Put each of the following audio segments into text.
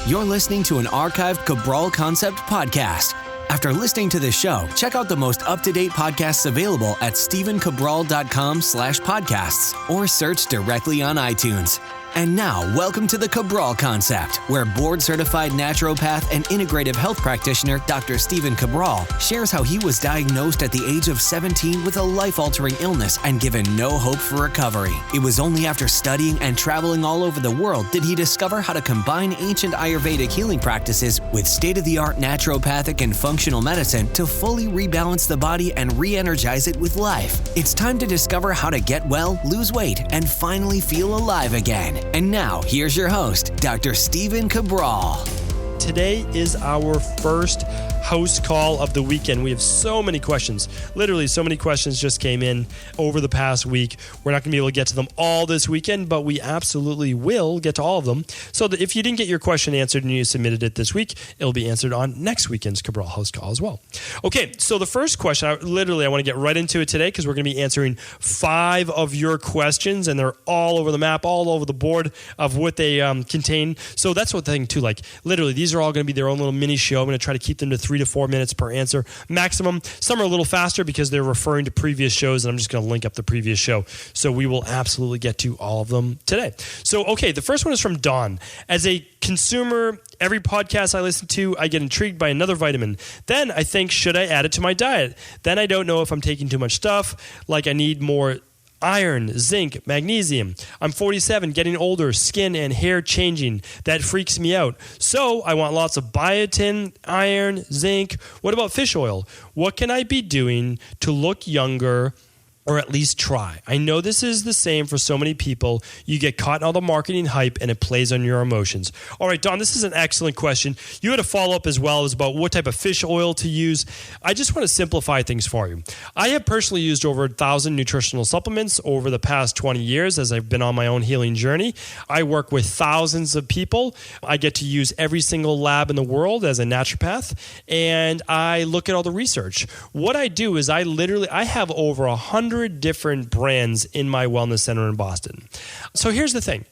You're listening to an archived Cabral Concept podcast. After listening to this show, check out the most up-to-date podcasts available at stephencabral.com/podcasts or search directly on iTunes. And now, welcome to the Cabral Concept, where board-certified naturopath and integrative health practitioner Dr. Stephen Cabral shares how he was diagnosed at the age of 17 with a life-altering illness and given no hope for recovery. It was only after studying and traveling all over the world did he discover how to combine ancient Ayurvedic healing practices with state-of-the-art naturopathic and functional medicine to fully rebalance the body and re-energize it with life. It's time to discover how to get well, lose weight, and finally feel alive again. And now, here's your host, Dr. Stephen Cabral. Today is our first house call of the weekend. We have so many questions. Literally, so many questions just came in over the past week. We're not going to be able to get to them all this weekend, but we absolutely will get to all of them. So that if you didn't get your question answered and you submitted it this week, it'll be answered on next weekend's Cabral house call as well. Okay, so the first question, I want to get right into it today because we're going to be answering 5 of your questions, and they're all over the map, all over the board of what they contain. So that's what the thing too, like literally, these are all going to be their own little mini show. I'm going to try to keep them to 3 to 4 minutes per answer maximum. Some are a little faster because they're referring to previous shows, and I'm just going to link up the previous show. So we will absolutely get to all of them today. So, okay, the first one is from Dawn. As a consumer, every podcast I listen to, I get intrigued by another vitamin. Then I think, should I add it to my diet? Then I don't know if I'm taking too much stuff, like I need more iron, zinc, magnesium. I'm 47, getting older, skin and hair changing. That freaks me out. So I want lots of biotin, iron, zinc. What about fish oil? What can I be doing to look younger, or at least try? I know this is the same for so many people. You get caught in all the marketing hype and it plays on your emotions. All right, Don, this is an excellent question. You had a follow-up as well as about what type of fish oil to use. I just want to simplify things for you. I have personally used over 1,000 nutritional supplements over the past 20 years as I've been on my own healing journey. I work with thousands of people. I get to use every single lab in the world as a naturopath, and I look at all the research. What I do is I have over 100 different brands in my wellness center in Boston. So here's the thing.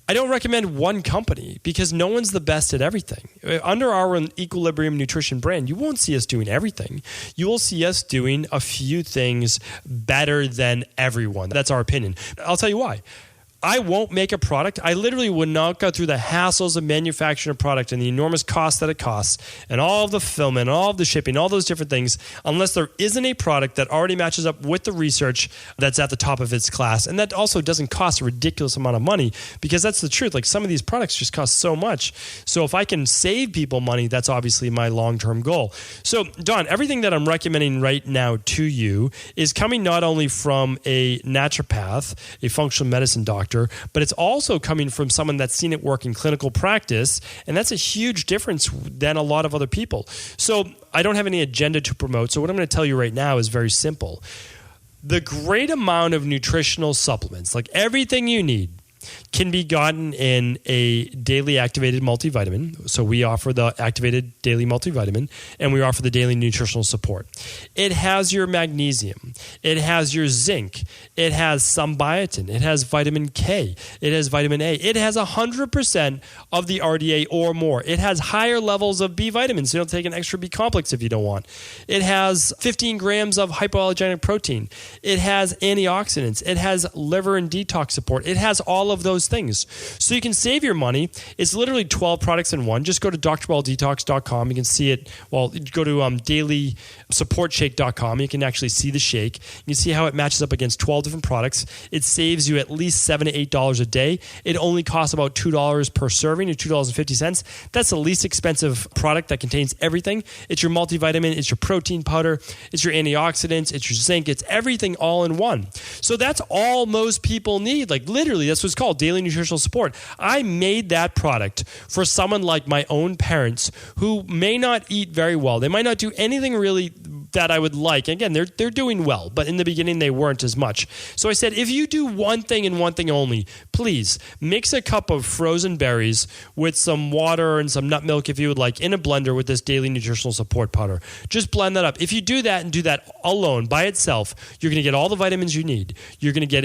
I don't recommend one company because no one's the best at everything. Under our Equilibrium Nutrition brand, you won't see us doing everything. You will see us doing a few things better than everyone. That's our opinion. I'll tell you why. I won't make a product. I literally would not go through the hassles of manufacturing a product and the enormous cost that it costs and all of the fulfillment and all of the shipping, all those different things, unless there isn't a product that already matches up with the research that's at the top of its class. And that also doesn't cost a ridiculous amount of money, because that's the truth. Like, some of these products just cost so much. So if I can save people money, that's obviously my long-term goal. So, Don, everything that I'm recommending right now to you is coming not only from a naturopath, a functional medicine doctor, but it's also coming from someone that's seen it work in clinical practice, and that's a huge difference than a lot of other people. So I don't have any agenda to promote, so what I'm going to tell you right now is very simple. The great amount of nutritional supplements, like everything you need, can be gotten in a daily activated multivitamin. So we offer the activated daily multivitamin, and we offer the daily nutritional support. It has your magnesium. It has your zinc. It has some biotin. It has vitamin K. It has vitamin A. It has 100% of the RDA or more. It has higher levels of B vitamins. So you don't take an extra B complex if you don't want. It has 15 grams of hypoallergenic protein. It has antioxidants. It has liver and detox support. It has all of those things. So you can save your money. It's literally 12 products in one. Just go to doctoraldetox.com. You can see it. Well, go to dailysupportshake.com. You can actually see the shake. You can see how it matches up against 12 different products. It saves you at least $7 to $8 a day. It only costs about $2 per serving, or $2.50. That's the least expensive product that contains everything. It's your multivitamin. It's your protein powder. It's your antioxidants. It's your zinc. It's everything all in one. So that's all most people need. Like, literally, that's what it's called, daily nutritional support. I made that product for someone like my own parents who may not eat very well. They might not do anything really that I would like. Again, they're doing well, but in the beginning they weren't as much. So I said, if you do one thing and one thing only, please mix a cup of frozen berries with some water and some nut milk, if you would like, in a blender with this daily nutritional support powder. Just blend that up. If you do that and do that alone by itself, you're going to get all the vitamins you need. You're going to get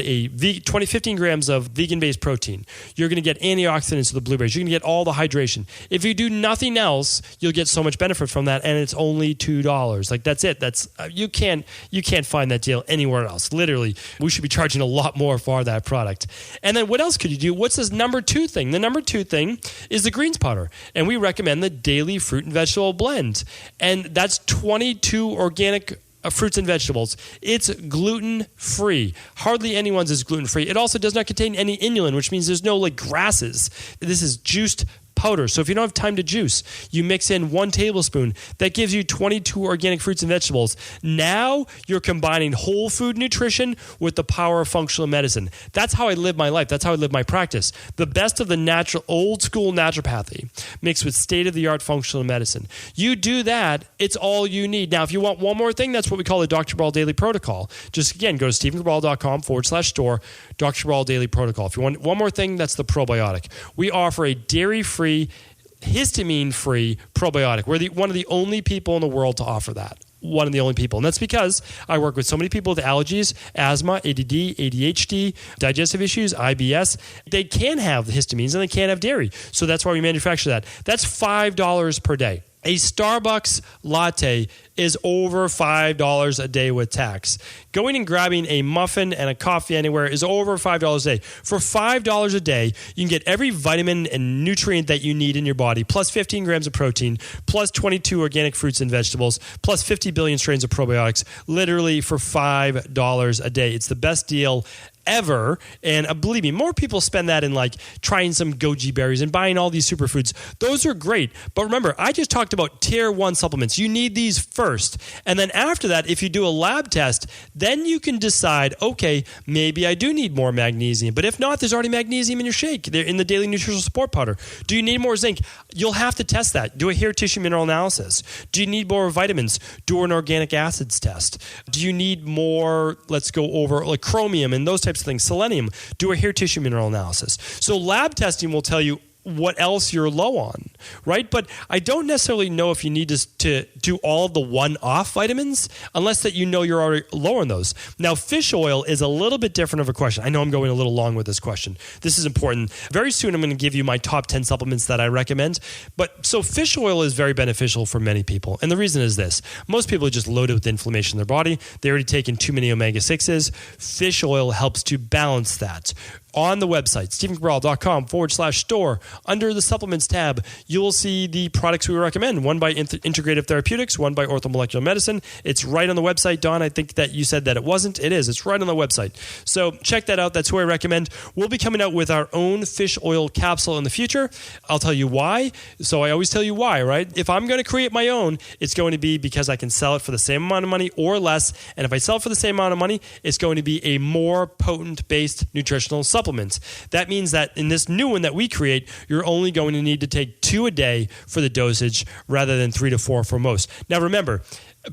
15 grams of vegan-based protein. You're going to get antioxidants of the blueberries. You're going to get all the hydration. If you do nothing else, you'll get so much benefit from that, and it's only $2. Like, that's it. That's you can't find that deal anywhere else. Literally, we should be charging a lot more for that product. And then what else could you do? What's this number 2 thing? The number 2 thing is the greens powder, and we recommend the daily fruit and vegetable blend, and that's 22 organic fruits and vegetables. It's gluten-free. Hardly anyone's is gluten-free. It also does not contain any inulin, which means there's no like grasses. This is juiced powder. So if you don't have time to juice, you mix in 1 tablespoon. That gives you 22 organic fruits and vegetables. Now you're combining whole food nutrition with the power of functional medicine. That's how I live my life. That's how I live my practice. The best of the natural, old school naturopathy mixed with state-of-the-art functional medicine. You do that, it's all you need. Now, if you want one more thing, that's what we call the Dr. Cabral Daily Protocol. Just again, go to stephencabral.com/store, Dr. Cabral Daily Protocol. If you want one more thing, that's the probiotic. We offer a dairy-free, histamine-free probiotic. We're one of the only people in the world to offer that. One of the only people. And that's because I work with so many people with allergies, asthma, ADD, ADHD, digestive issues, IBS. They can have histamines and they can't have dairy. So that's why we manufacture that. That's $5 per day. A Starbucks latte is over $5 a day with tax. Going and grabbing a muffin and a coffee anywhere is over $5 a day. For $5 a day, you can get every vitamin and nutrient that you need in your body, plus 15 grams of protein, plus 22 organic fruits and vegetables, plus 50 billion strains of probiotics, literally for $5 a day. It's the best deal ever. And believe me, more people spend that in like trying some goji berries and buying all these superfoods. Those are great. But remember, I just talked about tier 1 supplements. You need these first. And then after that, if you do a lab test, then you can decide, okay, maybe I do need more magnesium. But if not, there's already magnesium in your shake. They're in the daily nutritional support powder. Do you need more zinc? You'll have to test that. Do a hair tissue mineral analysis. Do you need more vitamins? Do an organic acids test. Do you need more, let's go over like chromium and those types of things, selenium, do a hair tissue mineral analysis. So lab testing will tell you what else you're low on, right? But I don't necessarily know if you need to do all of the one-off vitamins unless that you know you're already low on those. Now, fish oil is a little bit different of a question. I know I'm going a little long with this question. This is important. Very soon I'm going to give you my top 10 supplements that I recommend. But so fish oil is very beneficial for many people. And the reason is this. Most people are just loaded with inflammation in their body. They already taken too many omega-6s. Fish oil helps to balance that. On the website, stephencabral.com/store, under the supplements tab, you will see the products we recommend. One by Integrative Therapeutics, one by Orthomolecular Medicine. It's right on the website. Don, I think that you said that it wasn't. It is. It's right on the website. So check that out. That's who I recommend. We'll be coming out with our own fish oil capsule in the future. I'll tell you why. So I always tell you why, right? If I'm going to create my own, it's going to be because I can sell it for the same amount of money or less. And if I sell it for the same amount of money, it's going to be a more potent-based nutritional supplement. That means that in this new one that we create, you're only going to need to take 2 a day for the dosage rather than 3 to 4 for most. Now remember,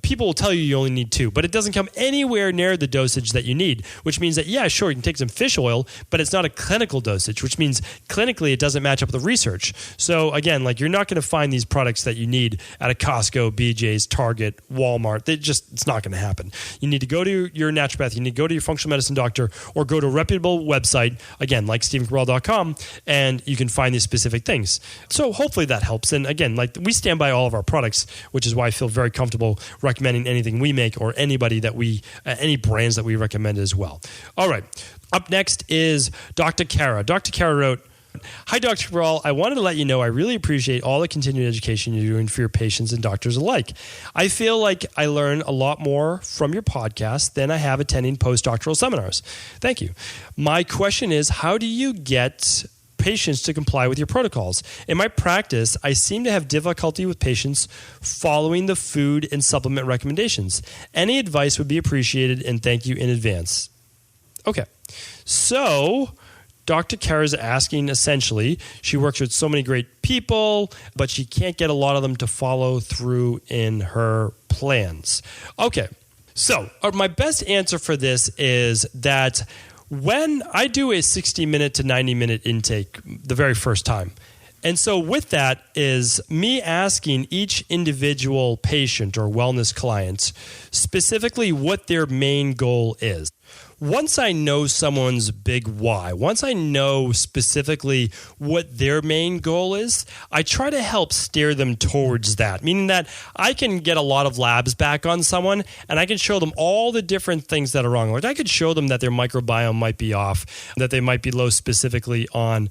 people will tell you only need 2, but it doesn't come anywhere near the dosage that you need, which means that, yeah, sure, you can take some fish oil, but it's not a clinical dosage, which means clinically it doesn't match up with the research. So again, like you're not going to find these products that you need at a Costco, BJ's, Target, Walmart. It's not going to happen. You need to go to your naturopath, you need to go to your functional medicine doctor, or go to a reputable website, again, like stephencabral.com, and you can find these specific things. So hopefully that helps. And again, like we stand by all of our products, which is why I feel very comfortable recommending anything we make or anybody that any brands that we recommend as well. All right. Up next is Dr. Cara. Dr. Cara wrote, "Hi, Dr. Cabral. I wanted to let you know I really appreciate all the continued education you're doing for your patients and doctors alike. I feel like I learn a lot more from your podcast than I have attending postdoctoral seminars. Thank you. My question is, how do you get patients to comply with your protocols? In my practice, I seem to have difficulty with patients following the food and supplement recommendations. Any advice would be appreciated, and thank you in advance." Okay. So Dr. Cara is asking essentially, she works with so many great people, but she can't get a lot of them to follow through in her plans. Okay, so my best answer for this is that when I do a 60-minute to 90-minute intake the very first time, and so with that is me asking each individual patient or wellness client specifically what their main goal is. Once I know someone's big why, once I know specifically what their main goal is, I try to help steer them towards that, meaning that I can get a lot of labs back on someone and I can show them all the different things that are wrong. Like I could show them that their microbiome might be off, that they might be low specifically on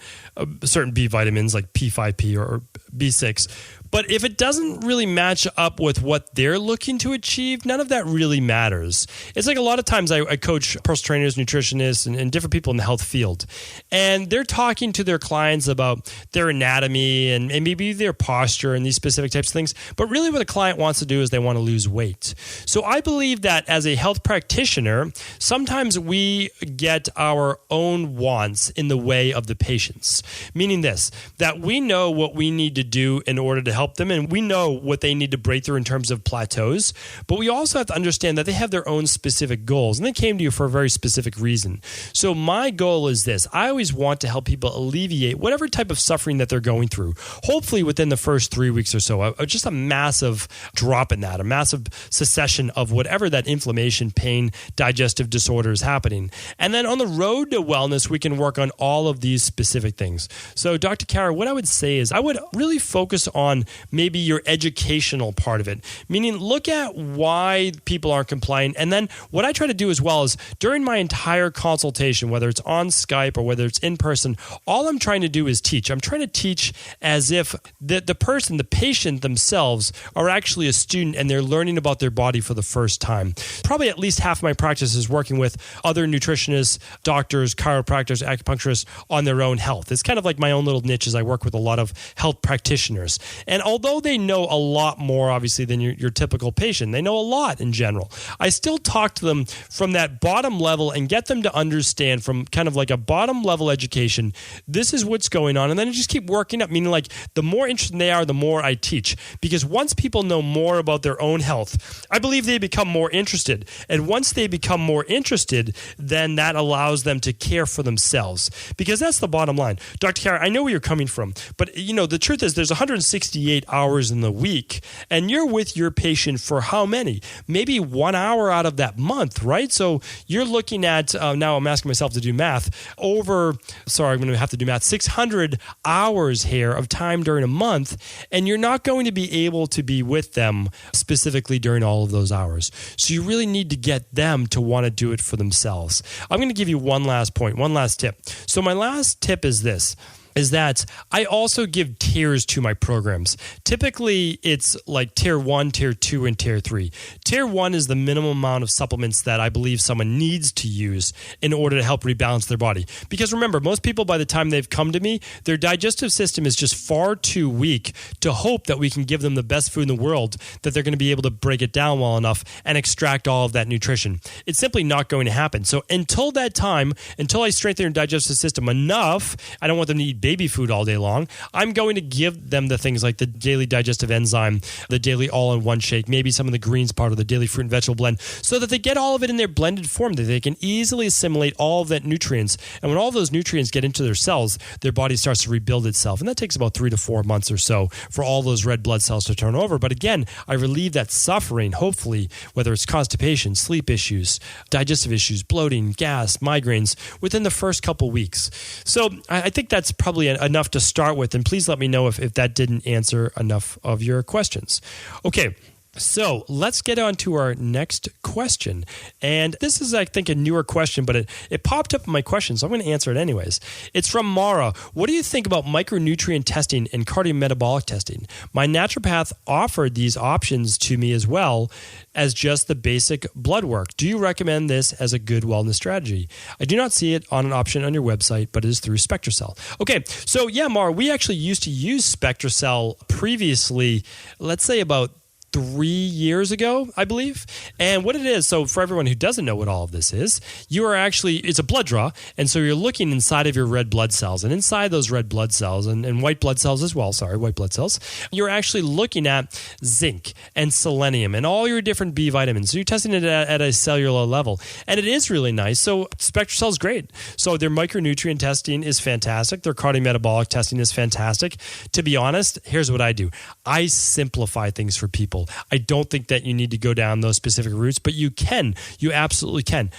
certain B vitamins like P5P or B6. But if it doesn't really match up with what they're looking to achieve, none of that really matters. It's like a lot of times I coach personal trainers, nutritionists, and different people in the health field. And they're talking to their clients about their anatomy and maybe their posture and these specific types of things. But really what a client wants to do is they want to lose weight. So I believe that as a health practitioner, sometimes we get our own wants in the way of the patients. Meaning this, that we know what we need to do in order to help them, and we know what they need to break through in terms of plateaus, but we also have to understand that they have their own specific goals, and they came to you for a very specific reason. So my goal is this. I always want to help people alleviate whatever type of suffering that they're going through, hopefully within the first 3 weeks or so, just a massive drop in that, a massive cessation of whatever that inflammation, pain, digestive disorder is happening. And then on the road to wellness, we can work on all of these specific things. So Dr. Cara, what I would say is I would really focus on maybe your educational part of it, meaning look at why people aren't compliant. And then what I try to do as well is during my entire consultation, whether it's on Skype or whether it's in person, all I'm trying to do is teach. I'm trying to teach as if the person, the patient themselves are actually a student and they're learning about their body for the first time. Probably at least half my practice is working with other nutritionists, doctors, chiropractors, acupuncturists on their own health. It's kind of like my own little niche as I work with a lot of health practitioners. And although they know a lot more, obviously, than your typical patient, they know a lot in general, I still talk to them from that bottom level and get them to understand from kind of like a bottom level education, this is what's going on. And then I just keep working up, meaning like the more interested they are, the more I teach. Because once people know more about their own health, I believe they become more interested. And once they become more interested, then that allows them to care for themselves. Because that's the bottom line. Dr. Cara, I know where you're coming from, but the truth is there's 168 hours in the week, and you're with your patient for how many? Maybe 1 hour out of that month, right? So you're looking at, now I'm asking myself to do math, I'm going to have to do math, 600 hours here of time during a month, and you're not going to be able to be with them specifically during all of those hours. So you really need to get them to want to do it for themselves. I'm going to give you one last point, one last tip. So my last tip is this, is that I also give tiers to my programs. Typically, it's like tier 1, tier 2, and tier 3. Tier 1 is the minimum amount of supplements that I believe someone needs to use in order to help rebalance their body. Because remember, most people, by the time they've come to me, their digestive system is just far too weak to hope that we can give them the best food in the world, that they're going to be able to break it down well enough and extract all of that nutrition. It's simply not going to happen. So until that time, until I strengthen their digestive system enough, I don't want them to eat baby food all day long. I'm going to give them the things like the daily digestive enzyme, the daily all-in-one shake, maybe some of the greens part of the daily fruit and vegetable blend, so that they get all of it in their blended form, that they can easily assimilate all of that nutrients. And when all those nutrients get into their cells, their body starts to rebuild itself. And that takes about 3 to 4 months or so for all those red blood cells to turn over. But again, I relieve that suffering, hopefully, whether it's constipation, sleep issues, digestive issues, bloating, gas, migraines, within the first couple weeks. So I think that's probably enough to start with, and please let me know if that didn't answer enough of your questions. Okay. So let's get on to our next question. And this is, I think, a newer question, but it popped up in my question, so I'm going to answer it anyways. It's from Mara. What do you think about micronutrient testing and cardiometabolic testing? My naturopath offered these options to me as well as just the basic blood work. Do you recommend this as a good wellness strategy? I do not see it on an option on your website, but it is through SpectraCell. Okay, so yeah, Mara, we actually used to use SpectraCell previously, let's say about 3 years ago, I believe. And what it is, so for everyone who doesn't know what all of this is, it's a blood draw. And so you're looking inside of your red blood cells. And inside those red blood cells and white blood cells as well, white blood cells, you're actually looking at zinc and selenium and all your different B vitamins. So you're testing it at a cellular level. And it is really nice. So SpectraCell is great. So their micronutrient testing is fantastic. Their cardiometabolic testing is fantastic. To be honest, here's what I do. I simplify things for people. I don't think that you need to go down those specific routes, but you can. You absolutely can.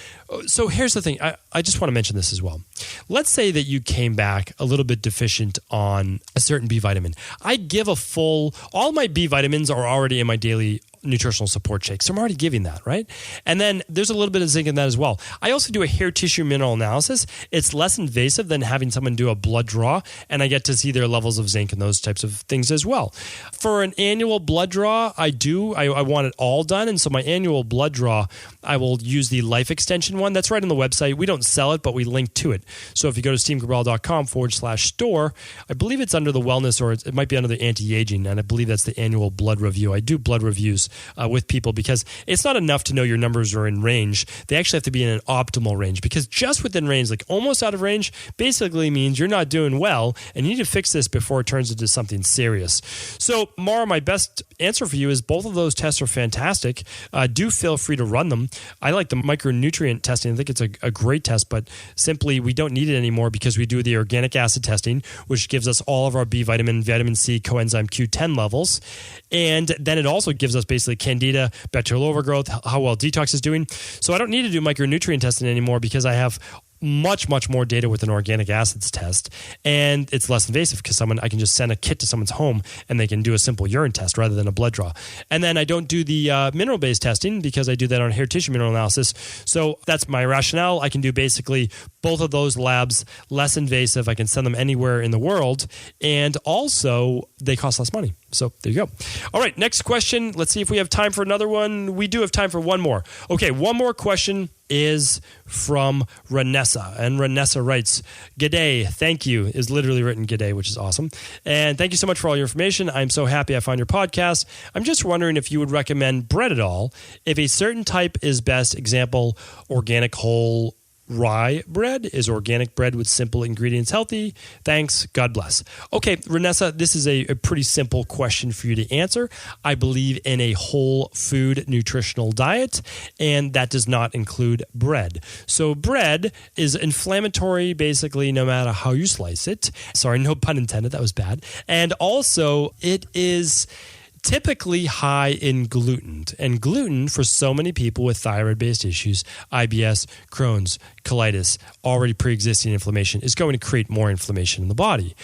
So here's the thing. I just want to mention this as well. Let's say that you came back a little bit deficient on a certain B vitamin. I give all my B vitamins are already in my daily nutritional support shake. So I'm already giving that, right? And then there's a little bit of zinc in that as well. I also do a hair tissue mineral analysis. It's less invasive than having someone do a blood draw, and I get to see their levels of zinc and those types of things as well. For an annual blood draw, I want it all done. And so my annual blood draw, I will use the life extension one. That's right on the website. We don't sell it, but we link to it. So if you go to stephencabral.com/store, I believe it's under the wellness, or it might be under the anti-aging. And I believe that's the annual blood review. I do blood reviews with people because it's not enough to know your numbers are in range. They actually have to be in an optimal range, because just within range, like almost out of range, basically means you're not doing well and you need to fix this before it turns into something serious. So Mara, my best answer for you is both of those tests are fantastic. Do feel free to run them. I like the micronutrient testing. I think it's a great test, but simply we don't need it anymore because we do the organic acid testing, which gives us all of our B vitamin, vitamin C, coenzyme Q10 levels. And then it also gives us basically candida, bacterial overgrowth, how well detox is doing. So I don't need to do micronutrient testing anymore because I have much more data with an organic acids test, and it's less invasive because I can just send a kit to someone's home and they can do a simple urine test rather than a blood draw. And then I don't do the mineral-based testing because I do that on hair tissue mineral analysis. So that's my rationale. I can do basically both of those labs less invasive. I can send them anywhere in the world, and also they cost less money. So there you go. All right, next question. Let's see if we have time for another one. We do have time for one more. Okay, one more question is from Renessa. And Renessa writes, "G'day, thank you," is literally written "G'day," which is awesome. "And thank you so much for all your information. I'm so happy I found your podcast. I'm just wondering if you would recommend bread at all. If a certain type is best, example, organic whole rye bread. Is organic bread with simple ingredients healthy? Thanks. God bless." Okay, Renessa, this is a pretty simple question for you to answer. I believe in a whole food nutritional diet, and that does not include bread. So bread is inflammatory, basically, no matter how you slice it. Sorry, no pun intended. That was bad. And also, it is typically high in gluten. And gluten, for so many people with thyroid-based issues, IBS, Crohn's, colitis, already pre-existing inflammation, is going to create more inflammation in the body.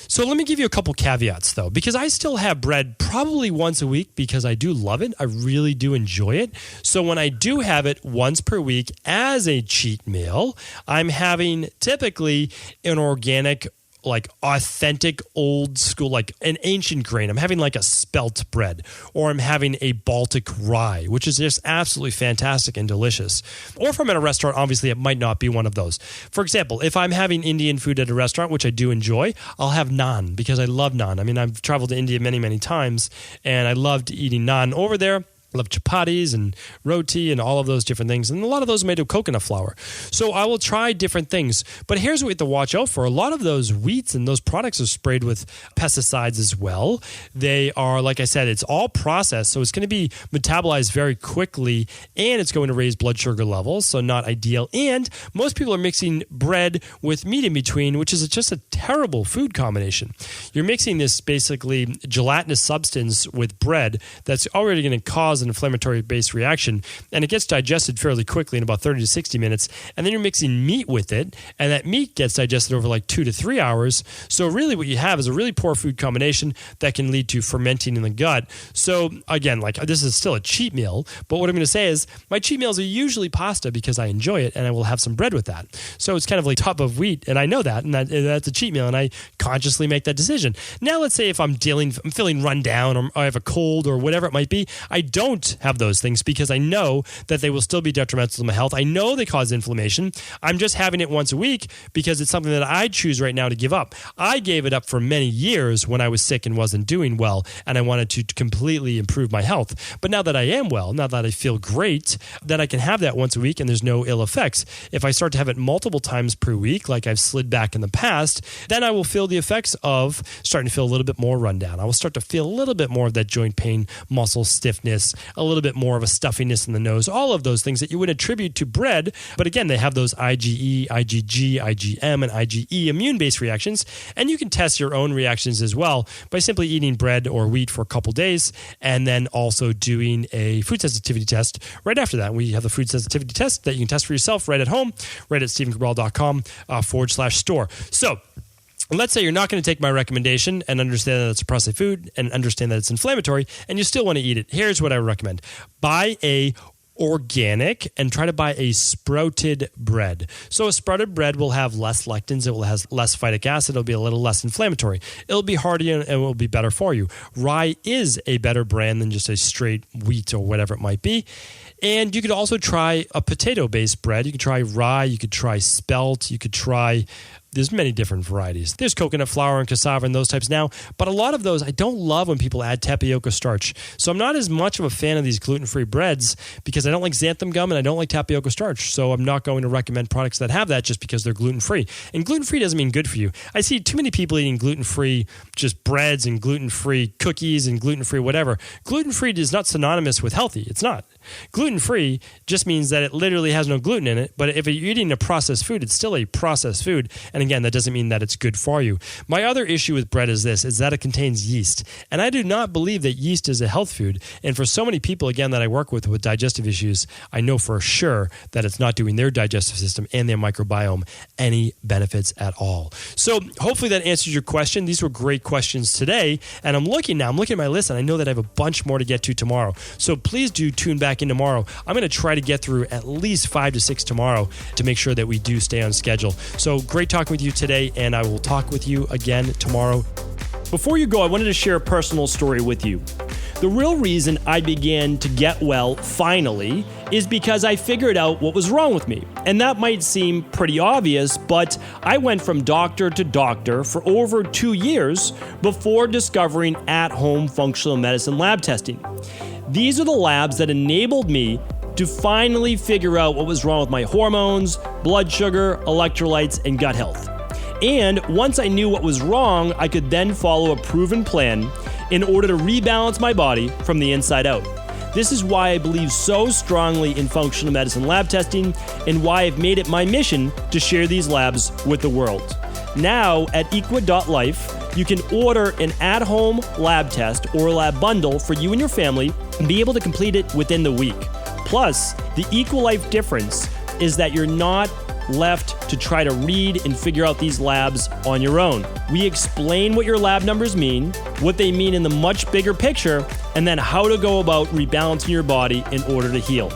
So let me give you a couple caveats, though, because I still have bread probably once a week because I do love it. I really do enjoy it. So when I do have it once per week as a cheat meal, I'm having typically an organic, like authentic old school, like an ancient grain. I'm having like a spelt bread, or I'm having a Baltic rye, which is just absolutely fantastic and delicious. Or if I'm at a restaurant, obviously it might not be one of those. For example, if I'm having Indian food at a restaurant, which I do enjoy, I'll have naan because I love naan. I mean, I've traveled to India many times and I loved eating naan over there. I love chapatis and roti and all of those different things. And a lot of those are made of coconut flour. So I will try different things. But here's what we have to watch out for. A lot of those wheats and those products are sprayed with pesticides as well. They are, like I said, it's all processed. So it's going to be metabolized very quickly, and it's going to raise blood sugar levels. So not ideal. And most people are mixing bread with meat in between, which is just a terrible food combination. You're mixing this basically gelatinous substance with bread that's already going to cause an inflammatory-based reaction, and it gets digested fairly quickly in about 30 to 60 minutes, and then you're mixing meat with it, and that meat gets digested over like 2 to 3 hours. So really what you have is a really poor food combination that can lead to fermenting in the gut. So again, like this is still a cheat meal, but what I'm going to say is my cheat meals are usually pasta because I enjoy it, and I will have some bread with that. So it's kind of like top of wheat, and I know that, and that's a cheat meal, and I consciously make that decision. Now let's say if I'm feeling run down, or I have a cold or whatever it might be, I don't don't have those things because I know that they will still be detrimental to my health. I know they cause inflammation. I'm just having it once a week because it's something that I choose right now to give up. I gave it up for many years when I was sick and wasn't doing well, and I wanted to completely improve my health. But now that I am well, now that I feel great, then I can have that once a week and there's no ill effects. If I start to have it multiple times per week, like I've slid back in the past, then I will feel the effects of starting to feel a little bit more rundown. I will start to feel a little bit more of that joint pain, muscle stiffness, a little bit more of a stuffiness in the nose, all of those things that you would attribute to bread. But again, they have those IgE, IgG, IgM, and IgE immune-based reactions. And you can test your own reactions as well by simply eating bread or wheat for a couple days and then also doing a food sensitivity test right after that. We have the food sensitivity test that you can test for yourself right at home, right at stevencabral.com/store. So let's say you're not going to take my recommendation and understand that it's a processed food and understand that it's inflammatory and you still want to eat it. Here's what I recommend. Buy a organic and try to buy a sprouted bread. So a sprouted bread will have less lectins, it will have less phytic acid, it'll be a little less inflammatory. It'll be hearty and it will be better for you. Rye is a better brand than just a straight wheat or whatever it might be. And you could also try a potato-based bread. You could try rye, you could try spelt, you could try... There's many different varieties. There's coconut flour and cassava and those types now, but a lot of those I don't love when people add tapioca starch. So I'm not as much of a fan of these gluten-free breads because I don't like xanthan gum and I don't like tapioca starch. So I'm not going to recommend products that have that just because they're gluten-free. And gluten-free doesn't mean good for you. I see too many people eating gluten-free just breads and gluten-free cookies and gluten-free whatever. Gluten-free is not synonymous with healthy. It's not. Gluten-free just means that it literally has no gluten in it, but if you're eating a processed food, it's still a processed food. And again, that doesn't mean that it's good for you. My other issue with bread is that it contains yeast. And I do not believe that yeast is a health food. And for so many people, again, that I work with digestive issues, I know for sure that it's not doing their digestive system and their microbiome any benefits at all. So hopefully that answers your question. These were great questions today. And I'm looking at my list and I know that I have a bunch more to get to tomorrow. So please do tune back in tomorrow. I'm going to try to get through at least 5 to 6 tomorrow to make sure that we do stay on schedule. So great talking with you today, and I will talk with you again tomorrow. Before you go, I wanted to share a personal story with you. The real reason I began to get well finally is because I figured out what was wrong with me. And that might seem pretty obvious, but I went from doctor to doctor for over 2 years before discovering at-home functional medicine lab testing. These are the labs that enabled me to finally figure out what was wrong with my hormones, blood sugar, electrolytes, and gut health. And once I knew what was wrong, I could then follow a proven plan in order to rebalance my body from the inside out. This is why I believe so strongly in functional medicine lab testing and why I've made it my mission to share these labs with the world. Now at equa.life, you can order an at-home lab test or a lab bundle for you and your family and be able to complete it within the week. Plus, the EquaLife difference is that you're not left to try to read and figure out these labs on your own. We explain what your lab numbers mean, what they mean in the much bigger picture, and then how to go about rebalancing your body in order to heal.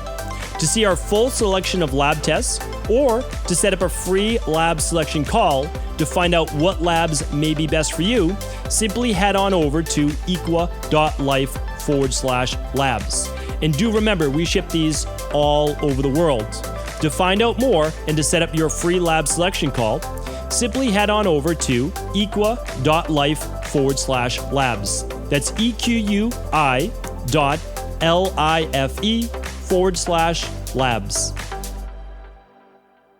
To see our full selection of lab tests or to set up a free lab selection call to find out what labs may be best for you, simply head on over to equa.life/labs. And do remember, we ship these all over the world. To find out more and to set up your free lab selection call, simply head on over to equa.life/labs. That's EQUI.LIFE/labs.